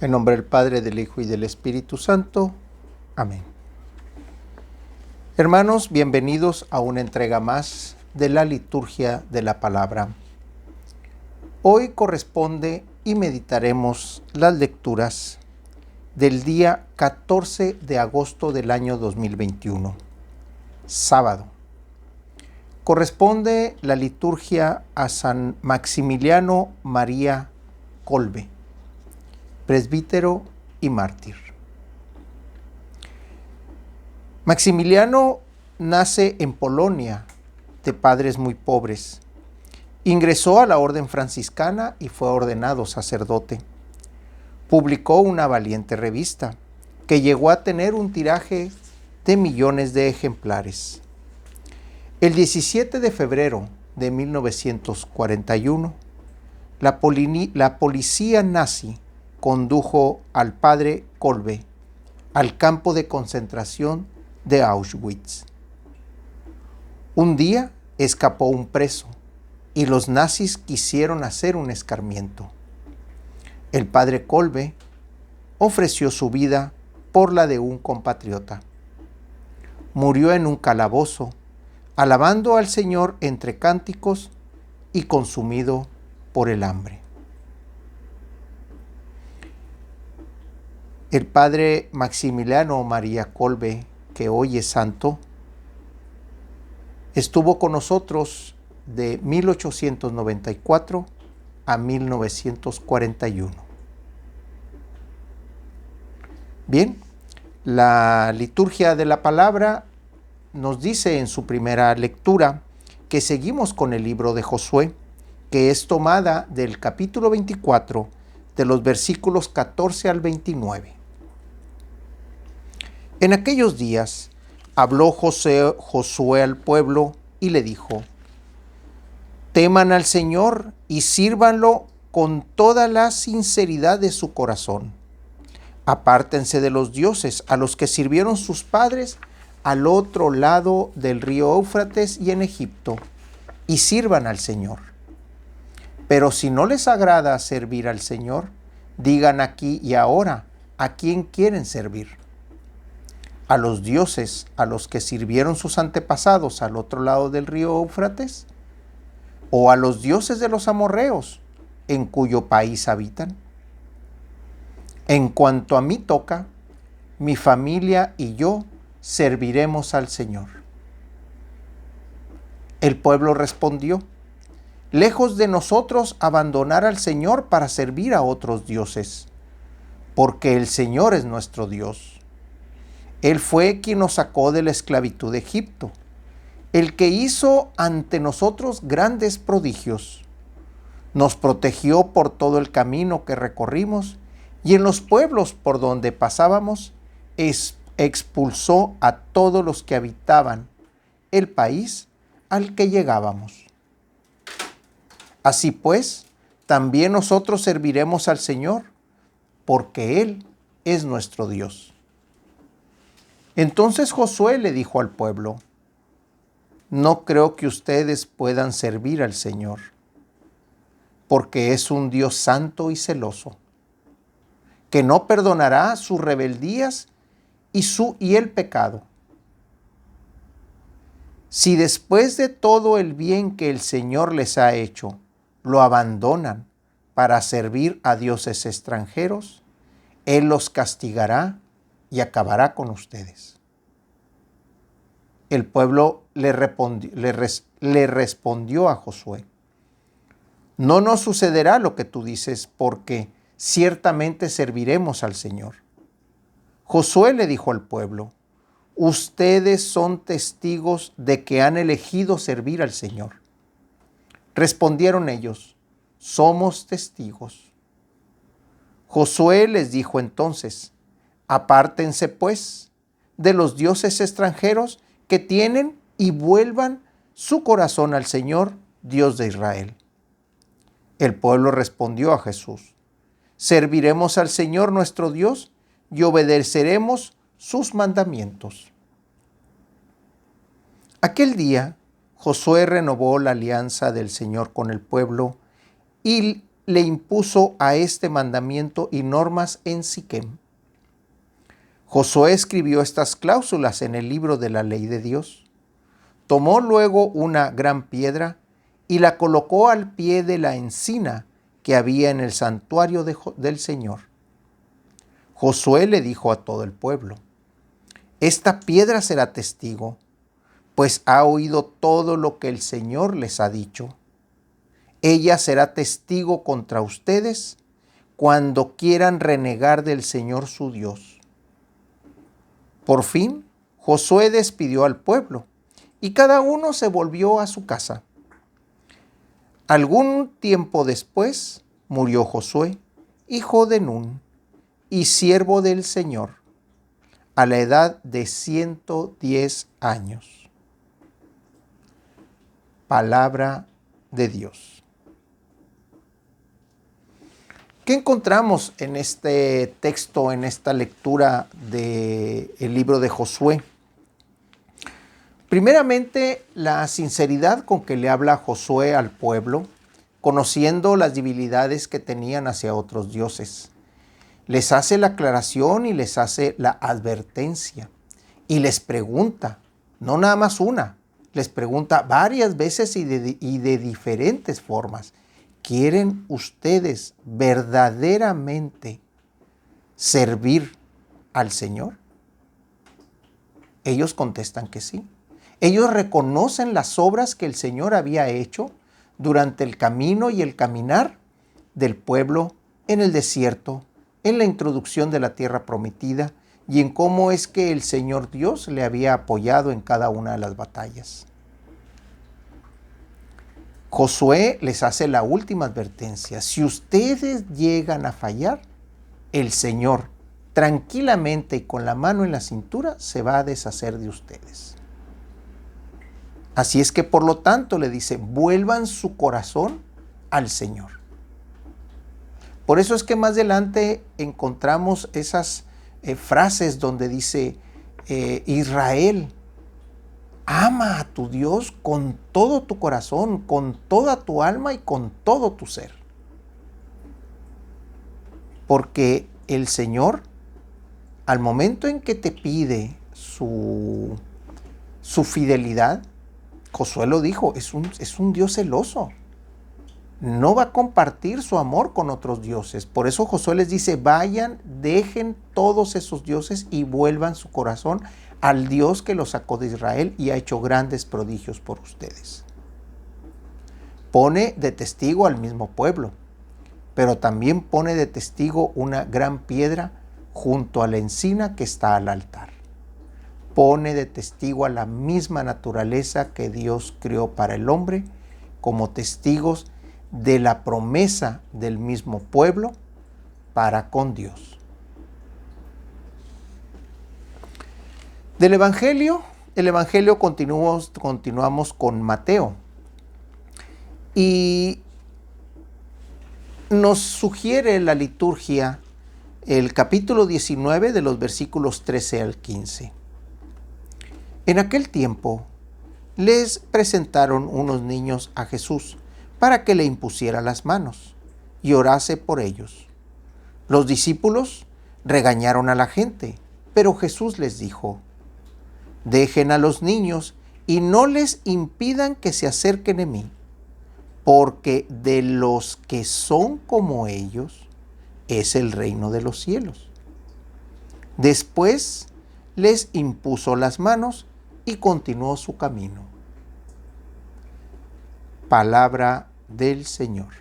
En nombre del Padre, del Hijo y del Espíritu Santo. Amén. Hermanos, bienvenidos a una entrega más de la liturgia de la palabra. Hoy corresponde y meditaremos las lecturas del día 14 de agosto del año 2021, sábado. Corresponde la liturgia a San Maximiliano María Kolbe, presbítero y mártir. Maximiliano nace en Polonia, de padres muy pobres. Ingresó a la orden franciscana y fue ordenado sacerdote. Publicó una valiente revista que llegó a tener un tiraje de millones de ejemplares. El 17 de febrero de 1941, la policía nazi condujo al padre Kolbe al campo de concentración de Auschwitz. Un día escapó un preso y los nazis quisieron hacer un escarmiento. El padre Kolbe ofreció su vida por la de un compatriota. Murió en un calabozo, alabando al Señor entre cánticos y consumido por el hambre. El padre Maximiliano María Kolbe, que hoy es santo, estuvo con nosotros de 1894 a 1941. Bien, la liturgia de la palabra nos dice en su primera lectura que seguimos con el libro de Josué, que es tomada del capítulo 24, de los versículos 14 al 29. En aquellos días habló Josué al pueblo y le dijo: teman al Señor y sírvanlo con toda la sinceridad de su corazón. Apártense de los dioses a los que sirvieron sus padres al otro lado del río Éufrates y en Egipto, y sirvan al Señor. Pero si no les agrada servir al Señor, digan aquí y ahora a quién quieren servir: a los dioses a los que sirvieron sus antepasados al otro lado del río Éufrates, o a los dioses de los amorreos en cuyo país habitan. En cuanto a mí toca, mi familia y yo serviremos al Señor. El pueblo respondió: lejos de nosotros abandonar al Señor para servir a otros dioses, porque el Señor es nuestro Dios. Él fue quien nos sacó de la esclavitud de Egipto, el que hizo ante nosotros grandes prodigios. Nos protegió por todo el camino que recorrimos, y en los pueblos por donde pasábamos expulsó a todos los que habitaban el país al que llegábamos. Así pues, también nosotros serviremos al Señor, porque Él es nuestro Dios. Entonces Josué le dijo al pueblo: no creo que ustedes puedan servir al Señor, porque es un Dios santo y celoso, que no perdonará sus rebeldías y el pecado. Si después de todo el bien que el Señor les ha hecho, lo abandonan para servir a dioses extranjeros, Él los castigará y acabará con ustedes. El pueblo le respondió a Josué: no nos sucederá lo que tú dices, porque ciertamente serviremos al Señor. Josué le dijo al pueblo: ustedes son testigos de que han elegido servir al Señor. Respondieron ellos: somos testigos. Josué les dijo entonces: apártense pues de los dioses extranjeros que tienen y vuelvan su corazón al Señor, Dios de Israel. El pueblo respondió a Jesús: serviremos al Señor nuestro Dios y obedeceremos sus mandamientos. Aquel día Josué renovó la alianza del Señor con el pueblo y le impuso a este mandamiento y normas en Siquem. Josué escribió estas cláusulas en el libro de la ley de Dios. Tomó luego una gran piedra y la colocó al pie de la encina que había en el santuario del Señor. Josué le dijo a todo el pueblo: esta piedra será testigo, pues ha oído todo lo que el Señor les ha dicho. Ella será testigo contra ustedes cuando quieran renegar del Señor su Dios. Por fin, Josué despidió al pueblo y cada uno se volvió a su casa. Algún tiempo después murió Josué, hijo de Nun y siervo del Señor, a la edad de 110 años. Palabra de Dios. ¿Qué encontramos en este texto, en esta lectura del libro de Josué? Primeramente, la sinceridad con que le habla Josué al pueblo, conociendo las debilidades que tenían hacia otros dioses. Les hace la aclaración y les hace la advertencia. Y les pregunta, no nada más una, les pregunta varias veces y de diferentes formas. ¿Quieren ustedes verdaderamente servir al Señor? Ellos contestan que sí. Ellos reconocen las obras que el Señor había hecho durante el camino y el caminar del pueblo en el desierto, en la introducción de la tierra prometida y en cómo es que el Señor Dios le había apoyado en cada una de las batallas. Josué les hace la última advertencia. Si ustedes llegan a fallar, el Señor, tranquilamente y con la mano en la cintura, se va a deshacer de ustedes. Así es que, por lo tanto, le dice, vuelvan su corazón al Señor. Por eso es que más adelante encontramos esas frases donde dice, Israel, ama a tu Dios con todo tu corazón, con toda tu alma y con todo tu ser. Porque el Señor, al momento en que te pide su fidelidad, Josué lo dijo, es un Dios celoso. No va a compartir su amor con otros dioses. Por eso Josué les dice, vayan, dejen todos esos dioses y vuelvan su corazón al Dios que los sacó de Israel y ha hecho grandes prodigios por ustedes. Pone de testigo al mismo pueblo, pero también pone de testigo una gran piedra junto a la encina que está al altar. Pone de testigo a la misma naturaleza que Dios creó para el hombre, como testigos de la promesa del mismo pueblo para con Dios. Del Evangelio, continuamos con Mateo. Y nos sugiere la liturgia el capítulo 19 de los versículos 13 al 15. En aquel tiempo les presentaron unos niños a Jesús para que le impusiera las manos y orase por ellos. Los discípulos regañaron a la gente, pero Jesús les dijo, dejen a los niños y no les impidan que se acerquen a mí, porque de los que son como ellos es el reino de los cielos. Después les impuso las manos y continuó su camino. Palabra del Señor.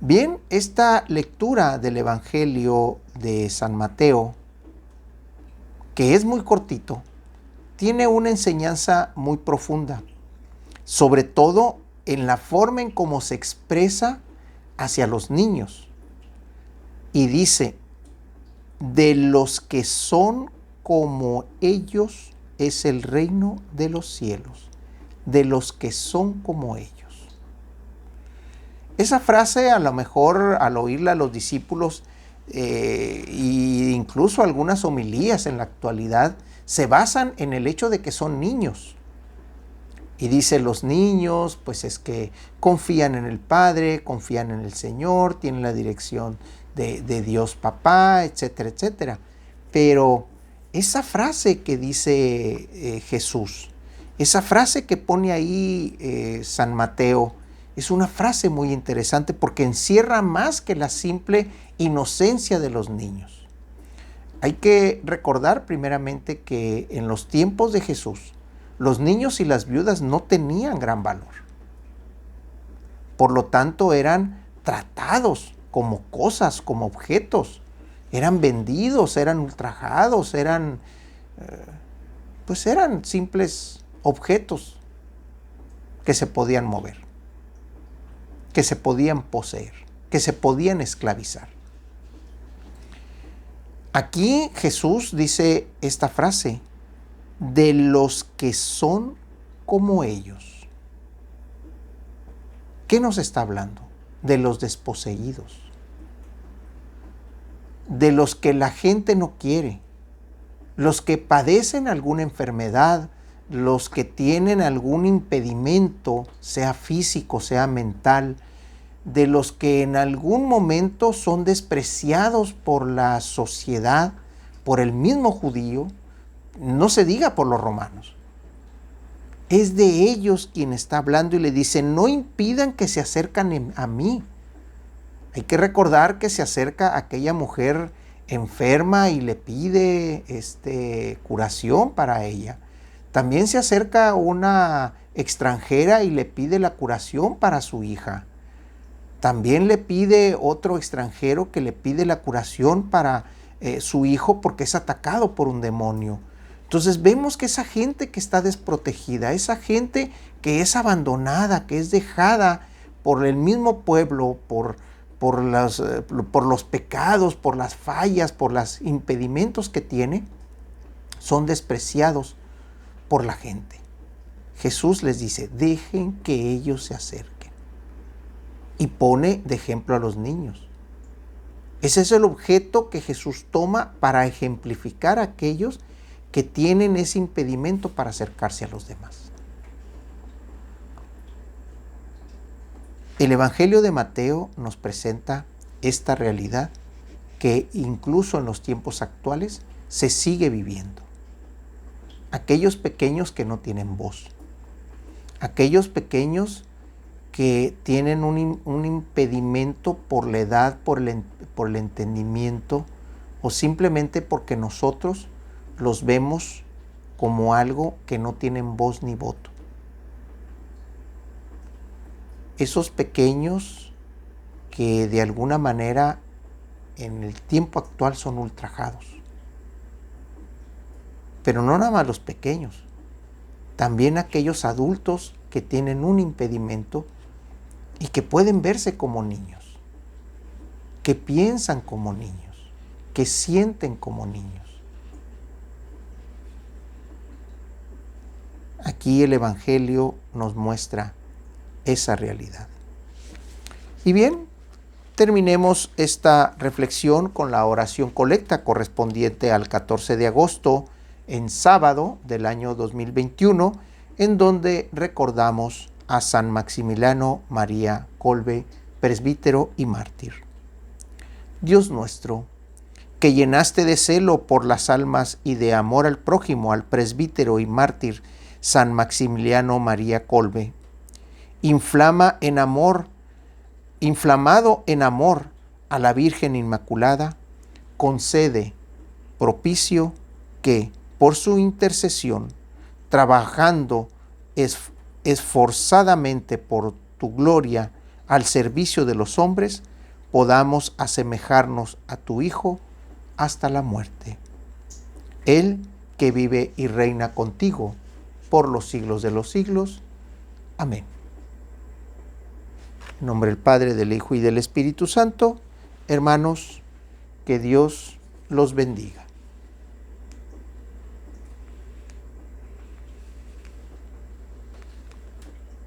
Bien, esta lectura del Evangelio de San Mateo, que es muy cortito, tiene una enseñanza muy profunda, sobre todo en la forma en cómo se expresa hacia los niños. Y dice, de los que son como ellos es el reino de los cielos, de los que son como ellos. Esa frase, a lo mejor al oírla a los discípulos e incluso algunas homilías en la actualidad, se basan en el hecho de que son niños. Y dice, los niños, pues es que confían en el Padre, confían en el Señor, tienen la dirección de Dios Papá, etcétera, etcétera. Pero esa frase que dice Jesús, esa frase que pone ahí San Mateo, es una frase muy interesante porque encierra más que la simple inocencia de los niños. Hay que recordar primeramente que en los tiempos de Jesús, los niños y las viudas no tenían gran valor. Por lo tanto, eran tratados como cosas, como objetos. Eran vendidos, eran ultrajados, eran simples objetos que se podían mover, que se podían poseer, que se podían esclavizar. Aquí Jesús dice esta frase, de los que son como ellos. ¿Qué nos está hablando? De los desposeídos, de los que la gente no quiere, los que padecen alguna enfermedad, los que tienen algún impedimento, sea físico, sea mental, de los que en algún momento son despreciados por la sociedad, por el mismo judío, no se diga por los romanos. Es de ellos quien está hablando y le dice, no impidan que se acerquen a mí. Hay que recordar que se acerca aquella mujer enferma y le pide curación para ella. También se acerca una extranjera y le pide la curación para su hija. También le pide otro extranjero que le pide la curación para su hijo porque es atacado por un demonio. Entonces vemos que esa gente que está desprotegida, esa gente que es abandonada, que es dejada por el mismo pueblo, por los pecados, por las fallas, por los impedimentos que tiene, son despreciados por la gente. Jesús les dice, dejen que ellos se acerquen. Y pone de ejemplo a los niños. Ese es el objeto que Jesús toma para ejemplificar a aquellos que tienen ese impedimento para acercarse a los demás. El Evangelio de Mateo nos presenta esta realidad que incluso en los tiempos actuales se sigue viviendo. Aquellos pequeños que no tienen voz, aquellos pequeños que tienen un impedimento por la edad, por el entendimiento o simplemente porque nosotros los vemos como algo que no tienen voz ni voto. Esos pequeños que de alguna manera en el tiempo actual son ultrajados. Pero no nada más los pequeños, también aquellos adultos que tienen un impedimento y que pueden verse como niños, que piensan como niños, que sienten como niños. Aquí el Evangelio nos muestra esa realidad. Y bien, terminemos esta reflexión con la oración colecta correspondiente al 14 de agosto, en sábado del año 2021, en donde recordamos a San Maximiliano María Kolbe, presbítero y mártir. Dios nuestro, que llenaste de celo por las almas y de amor al prójimo al presbítero y mártir San Maximiliano María Kolbe, inflamado en amor a la Virgen Inmaculada, concede propicio que, por su intercesión, trabajando esforzadamente por tu gloria al servicio de los hombres, podamos asemejarnos a tu Hijo hasta la muerte. Él que vive y reina contigo por los siglos de los siglos. Amén. En nombre del Padre, del Hijo y del Espíritu Santo, hermanos, que Dios los bendiga.